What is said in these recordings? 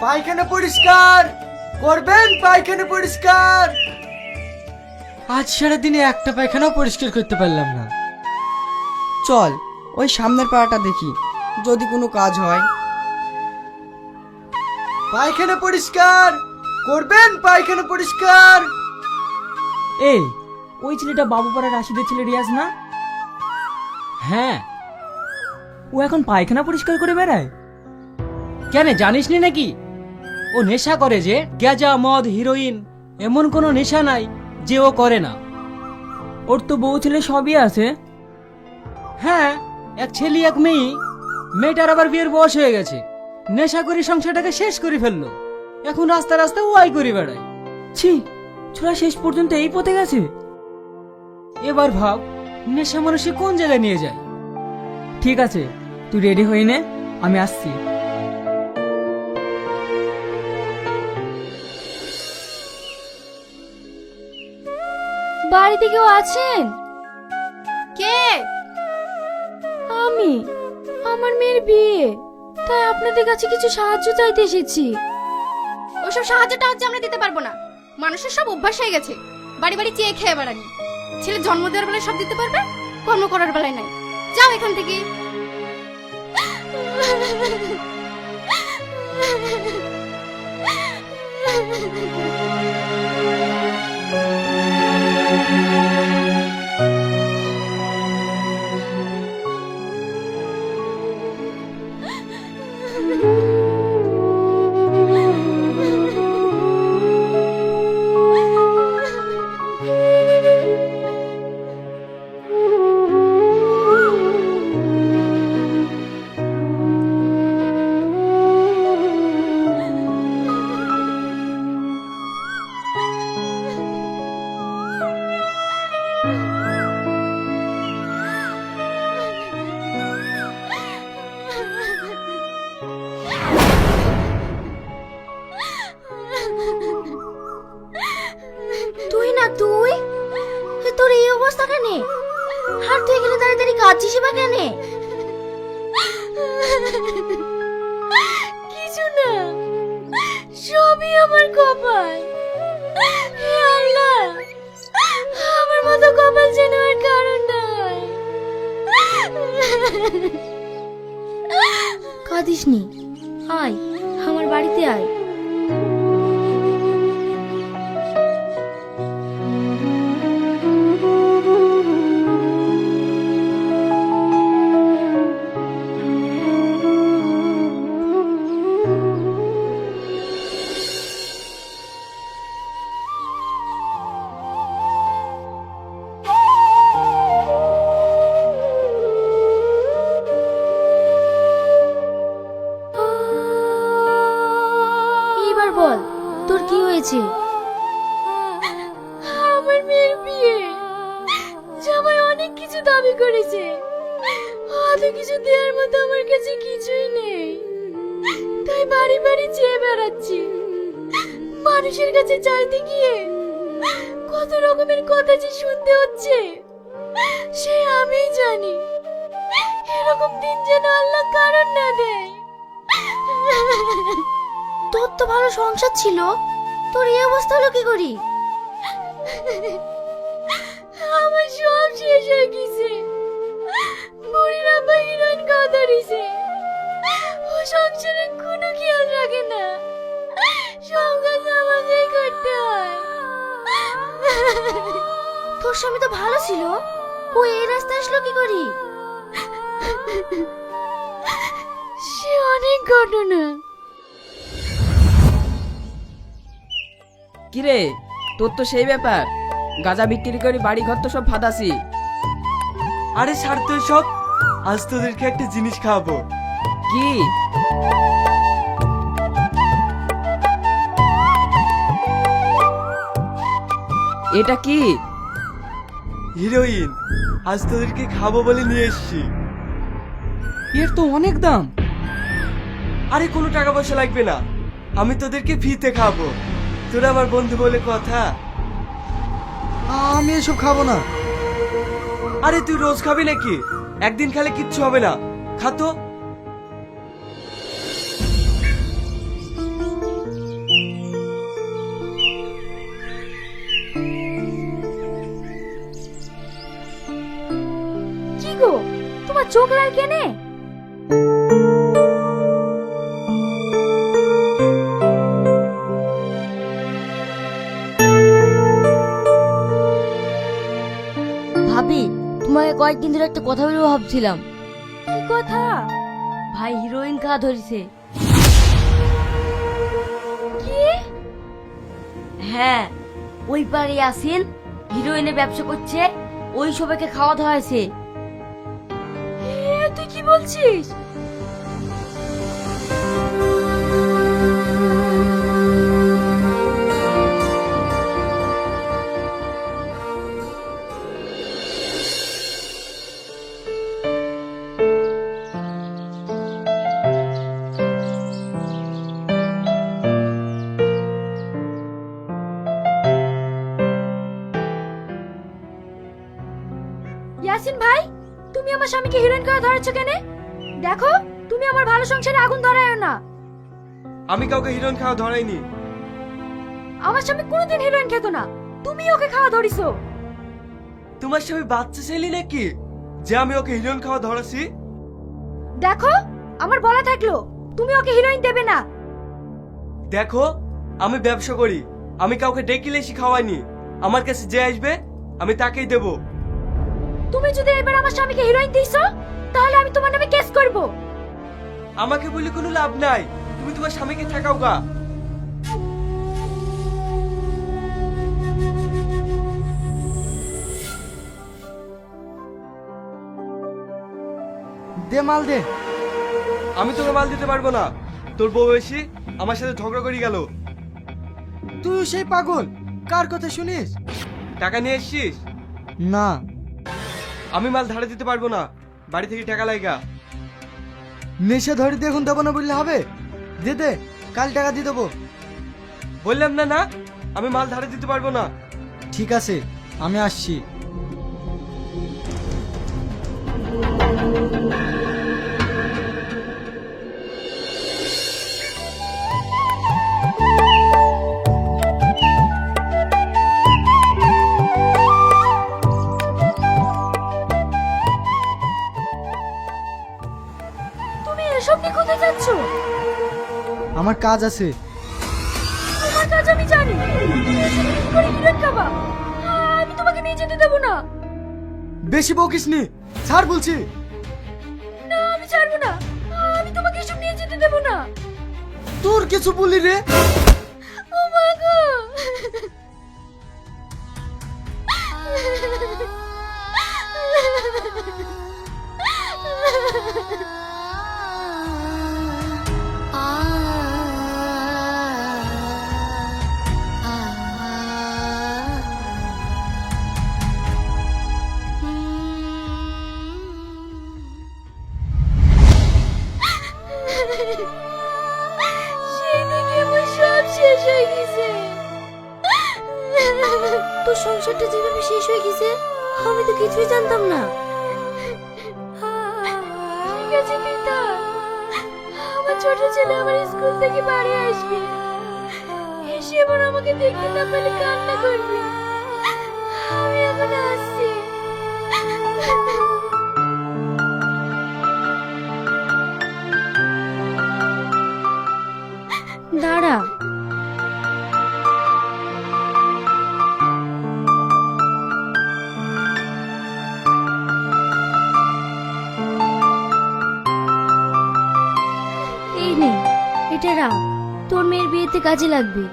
পায়খানা পরিষ্কার করবেন, পায়খানা পরিষ্কার। আজ সারাদিনে একটা পায়খানাও পরিষ্কার করতে পারলাম না। চল ওই সামনের পাড়াটা দেখি, যদি কোনো কাজ হয়। পায়খানা পরিষ্কার করবেন, পায়খানা পরিষ্কার। এই ওই ছেলেটা বাবুপাড়া রাশিদের ছেলে রিয়াজ না? হ্যাঁ। ও এখন পায়খানা পরিষ্কার করে বেড়ায়? কেন জানিস নি নাকি? ও নেশা করে, যে গ্যাজা মদ হিরোইন এমন কোনো নেশা নাই যে ও করে না। ওর তো বউ ছেলে সবই আছে। হ্যাঁ, এক ছেলে এক মেয়ে। মেয়েটার আবার বিয়ের বয়স হয়ে গেছে। নেশা করে সংসারটাকে শেষ করে ফেললো। এখন রাস্তা রাস্তা ওয়াই করে বেড়ায়। ছি, ছোড়া শেষ পর্যন্ত এই পথে গেছে। এবার ভাব নেশা মানুষকে কোন জায়গায় নিয়ে যায়। ঠিক আছে, তুই রেডি হয়ে নে, আমি আসছি। বাড়িতে কেউ আছেন? কে? আমি, আমার মেয়ের বিয়ে, তাই আপনাদের কাছে কিছু সাহায্য চাইতে এসেছি। ওসব সাহায্যটা হচ্ছে আমরা দিতে পারবো না। মানুষের সব অভ্যাস হয়ে গেছে বাড়ি বাড়ি চেয়ে খেয়ে বেড়ানি। ছেলে জন্ম দেওয়ার বেলায় সব দিতে পারবে, কর্ম করার বেলায় নাই। যাও এখান থেকে। তুই না তুই, তোর এই অবস্থা কেন? আর তুই এখানে দাঁড়িয়ে দাঁড়িয়ে কাঁদছিস বা কেন? কিছু না, সবই আমার কপাল। হে আল্লাহ, আমার মতো কপাল যেন আর কারণ নাই। কাঁদিস নি, আয় আমার বাড়িতে আয়। এবার বল, তোর কি হয়েছে? আমার মেয়ের বিয়ে, জামাই অনেক কিছু দাবি করেছে, অত কিছু দেওয়ার মতো আমার কাছে কিছুই নেই। তাই বাড়ি বাড়ি চেয়ে বেড়াচ্ছি। মানুষের কাছে চাইতে গিয়ে কত রকমের কথা যে শুনতে হচ্ছে সে আমিই জানি। এরকম দিন যেন আল্লাহ কারণ না দেয়। তোর তো ভালো সংসার ছিল, তোর এই অবস্থা হলো কি করি? আমার সব শেষ হয়ে গেছে। বুড়ির আব্বা হিরোইন খাওয়া ধরেছে। ও সংসারে কোনো খেয়াল রাখে না, সব কাজ আমাকেই করতে হয়। তোর স্বামী তো ভালো ছিল, ও এই রাস্তায় আসলো কি করি? সে অনেক ঘটনা। কিরে, তোর তো সেই ব্যাপার, গাঁজা বিক্রি করে বাড়ি ঘর তো সব ফাদাসি। আরে ছাড় তো সব, আজ তোদেরকে একটা জিনিস খাওয়াবো। কি? এটা কি? হিরোইন। আজ তোদেরকে খাবো বলে নিয়ে এসেছি। এর তো অনেক দাম। আরে কোনো টাকা পয়সা লাগবে না, আমি তোদেরকে ফ্রিতে খাবো। তোরা আমার বন্ধু বলে কথা। আমি এসব খাবো না। আরে তুই রোজ খাবি নাকি? একদিন খেলে কিচ্ছু হবে না, খা তো। তোমার চোখ লাল কেনে? ভাবি, তোমাকে কয়েকদিন ধরে একটা কথা বলবো ভাবছিলাম। কি কথা? ভাই হিরোইন খাওয়া ধরেছে। কি? হ্যাঁ, ওই পারে আসেন হিরোইনের ব্যবসা করছে, ওই সবাইকে খাওয়া ধরাইছে। তুই কি বলছিস? ইয়াসিন ভাই, তুমি আমার স্বামীকে হিরোইন করে ধরেছো কেন? দেখো, তুমি আমার ভালো সংসারে আগুন ধরায়ো না। আমি কাউকে হিরোইন খাওয়া ধরাইনি। আমার স্বামী কোনোদিন হিরোইন খেত না, তুমি ওকে খাওয়া ধরিছো। তোমার স্বামী বাচ্চা ছেলে নাকি যে আমি ওকে হিরোইন খাওয়া ধরাছি? দেখো, আমার বলা থাকলো তুমি ওকে হিরোইন দেবে না। দেখো, আমি ব্যবসা করি, আমি কাউকে ডেকে লেসি খাওয়াইনি। আমার কাছে যে আসবে আমি তাকেই দেব। তুমি যদি এবার আমার স্বামীকে হিরোইন দিছো, তাহলে আমি তোমার নামে কেস করব। আমাকে বলে কোনো লাভ নাই, তুমি তোমার স্বামীকে ঠেকাও গা। দে মাল দে। আমি তোকে মাল দিতে পারবো না, তোর বউ এসে আমার সাথে ঝগড়া করে গেল। তুই সেই পাগল, কার কথা শুনিস? টাকা নিয়ে এসছিস? না। আমি মাল ধারে দিতে পারবো না, বাড়ি থেকে টাকা লাগা। নেশা ধরে দিয়ে এখন দেবো না বললে হবে? দে দে, কাল টাকা দিয়ে দেবো। বললাম না না, আমি মাল ধারে দিতে পারবো না। ঠিক আছে, আমি আসছি। তুমি এসব নিয়ে কোথায় যাচ্ছ? আমার কাজ আছে। তোমার কাজ আমি জানি, তুমি এসব কি করে হিরোইন খাবা? আমি তোমাকে নিয়ে যেতে দেবো না। বেশি বকিস নি, ছাড় বলছি। না, আমি ছাড়বো না, আমি তোমাকে এসব নিয়ে যেতে দেবো না। তোর কিছু বলি রে? ও মা গো! সেই থেকে আমার সব শেষ হয়ে গেছে। তোর সংসারটা যেভাবে শেষ হয়ে গেছে, আমি তো কিছুই জানতাম না। ঠিক আছে পিতা, আমার ছোট ছেলে আমার স্কুল থেকে বাড়ি আসবে, এসে এবার আমাকে দেখতে না পেলে কান্না করবে। আমি এখন আসছি। দাঁড়া, এই নে, এটা রাখ, তোর মেয়ের বিয়েতে কাজে লাগবে।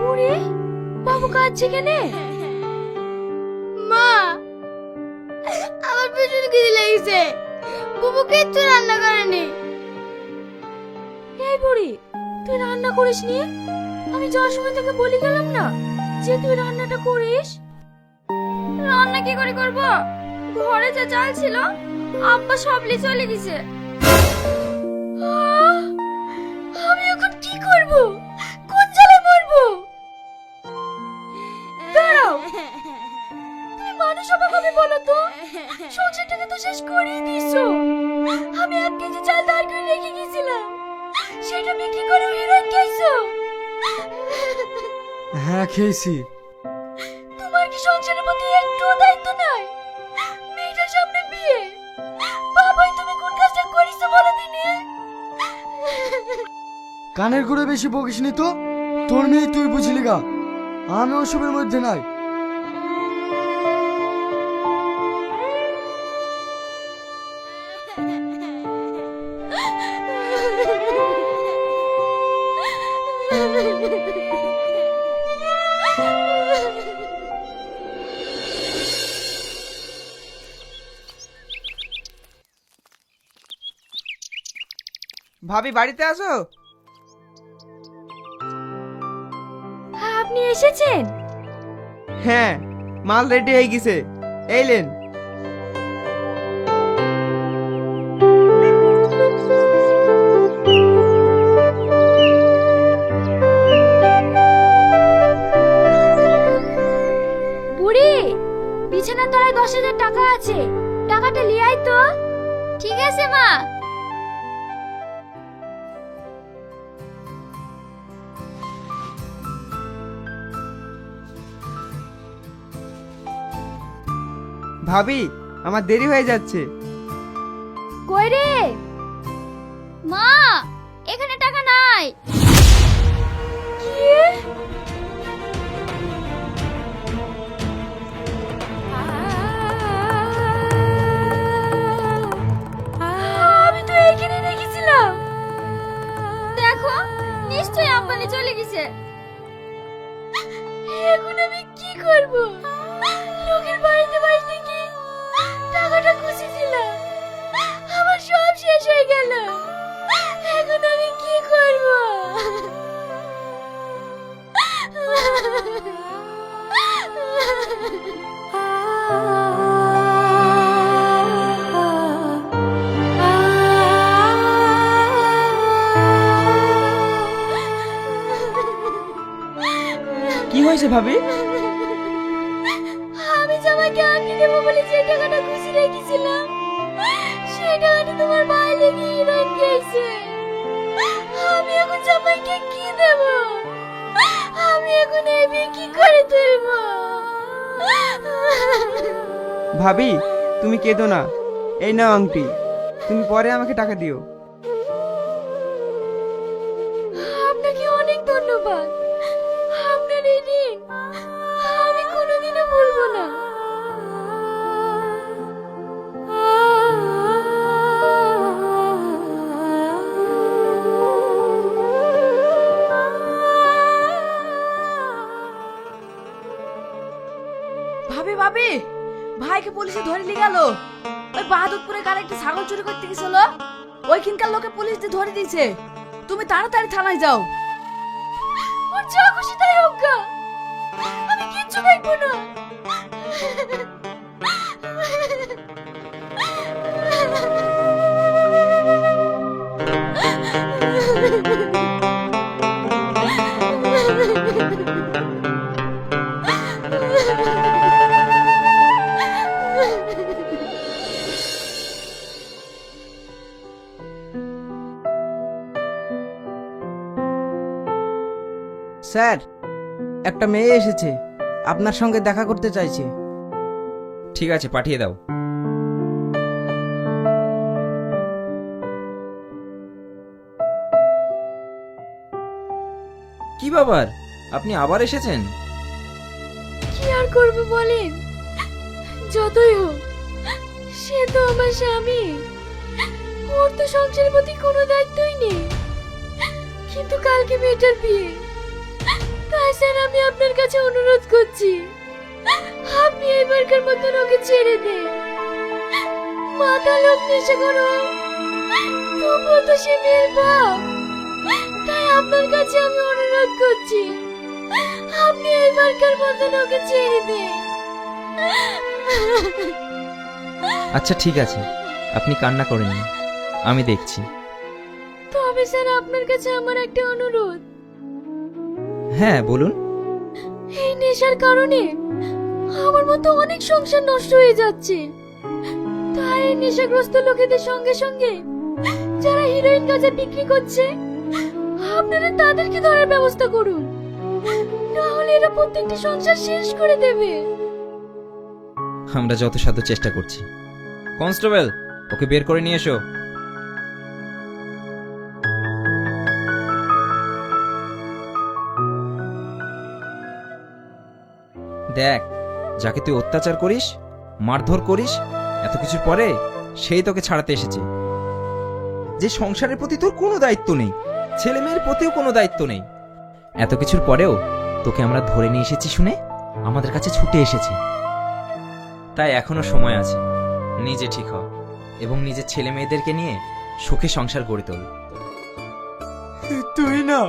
ওরে, বাবু কাঁদছে কেনে? মা, আমার পেছনে খিদে লেগেছে, বুবু কিচ্ছু রান্না করেনি। এই বুড়ি, তুই রান্না করিসনি? আমি যাওয়ার সময় তোকে বলি গেলাম না যে তুই রান্নাটা করিস? রান্না কি করে করব? ঘরে যা চাল ছিল আব্বা সব নিয়ে চলে গেছে। আমি এখন কি করব? তো শেষ করেই দিছো। আমি 1 কেজি চাল ধার করে রেখে গেছিলাম, সেটা বিক্রি করে হিরোইন খেয়েছো। হ্যাঁ খেয়েছি। তোমার কি সংসারের প্রতি একটু দায়িত্ব নাই? মেয়েটার সামনে বিয়ে, বাবাই তুমি কোন কাজটা করিছো বলো দিনে? কানের করে বেশি বকিসনি তো, তোর মেয়ে তুই বুঝলি গা, আমি ওসবের মধ্যে নাই। ভাবি বাড়িতে আছো? আপনি এসেছেন? হ্যাঁ, মাল রেডি হয়ে গেছে, এইলেন। বুড়ি, বিছানার তলায় 10,000 টাকা আছে, টাকাটা নিয়ে আয় তো। ঠিক আছে মা। ভাবি আমার দেরি হয়ে যাচ্ছে। কই রে? মা, এখানে টাকা নাই। কি? আমি তো এখানে রেখেছিলাম। দেখো, নিশ্চয়ই আম্বানি চলে গেছে। এখন আমি কি করব? লোকের বাড়িতে বাড়িতে কি টাকাটা খুঁজেছিলাম, আমার সব শেষ হয়ে গেল। এখন আমি কি করব? কি হয়েছে ভাবি? আমি জামাইকে আংটি দেবো বলে যে টাকাটা খুশি রেখেছিলাম, সেই টাকাটা তোমার ভাই লেগে হিরোইন খেয়েছে। আমি এখন জামাইকে কি দেব? আমি এখন এই বিয়ে কি করে তুলবো? ভাবি তুমি কেঁদো না, এই নাও আংটি, তুমি পরে আমাকে টাকা দিও। আপনাকে অনেক ধন্যবাদ। আপনার এই ঋণ আমি কোনোদিনও ভুলবো না। ভাবি ভাবি, ভাইকে পুলিশে ধরে নিয়ে গেল। ওই বাহাদুরপুরে কার একটা ছাগল চুরি করতে গেছিল, ওইখানকার লোকে পুলিশ দিয়ে ধরে দিয়েছে। তুমি তাড়াতাড়ি থানায় যাও। ওর যা খুশি তাই হোক গা, আমি কিচ্ছু দেখবো না। স্যার, একটা মেয়ে এসেছে, আপনার সঙ্গে দেখা করতে চাইছে। ঠিক আছে, পাঠিয়ে দাও। কি ব্যাপার, আপনি আবার এসেছেন? কি আর করবো বলেন, যতই হোক সে তো আমার স্বামী, ওর তো সংসারের প্রতি কোনো দায়িত্বই নেই। কিন্তু কালকে মেয়েটার বিয়ে, তাই স্যার আমি আপনার কাছে অনুরোধ করছি, আপনি এবারকার মতন ওকে ছেড়ে দেন। মাথা লোক নেশা করো, তবুও তো সে মেয়ের বাপ, তাই আপনার কাছে আমি অনুরোধ করছি, আপনি এবারকার মতন ওকে ছেড়ে দেন। আচ্ছা ঠিক আছে, আপনি কান্না করেন না, আমি দেখছি। তবে স্যার আপনার কাছে আমার একটা অনুরোধ। হ্যাঁ বলুন। এই নেশার কারণে আমার মতো অনেক সংসার নষ্ট হয়ে যাচ্ছে। তাই এই নেশাগ্রস্ত লোকেদের সঙ্গে সঙ্গে যারা হিরোইন গাঁজা বিক্রি করছে আপনারা তাদেরকে ধরার ব্যবস্থা করুন, না হলে এরা প্রত্যেকটি সংসার শেষ করে দেবে। আমরা যত সাধ্য চেষ্টা করছি। কনস্টেবল, ওকে বের করে নিয়ে এসো। দেখ, যাকে তুই অত্যাচার করিস, মারধর করিস, এত কিছুর পরে সেই তোকে ছাড়াতে এসেছে। যে সংসারের প্রতি তোর কোনো দায়িত্ব নেই, ছেলে মেয়ের প্রতিও কোনো দায়িত্ব নেই, এত কিছুর পরেও তোকে আমরা ধরে নিয়ে এসেছি শুনে আমাদের কাছে ছুটে এসেছে। তাই এখনো সময় আছে, নিজে ঠিক হ এবং নিজের ছেলে মেয়েদেরকে নিয়ে সুখে সংসার গড়ে তোল। তুই না,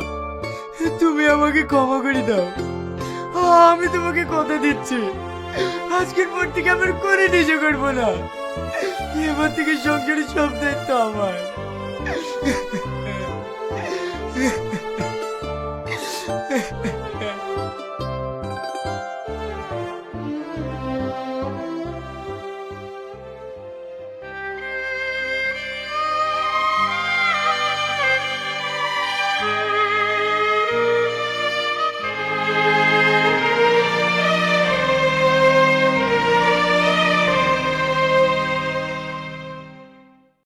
তুমি আমাকে ক্ষমা করে দাও। আমি তোমাকে কথা দিচ্ছি, আজকের পর থেকে আমার করে নেশা করবো না। এবার থেকে সংসারের সব দায়িত্ব আমার।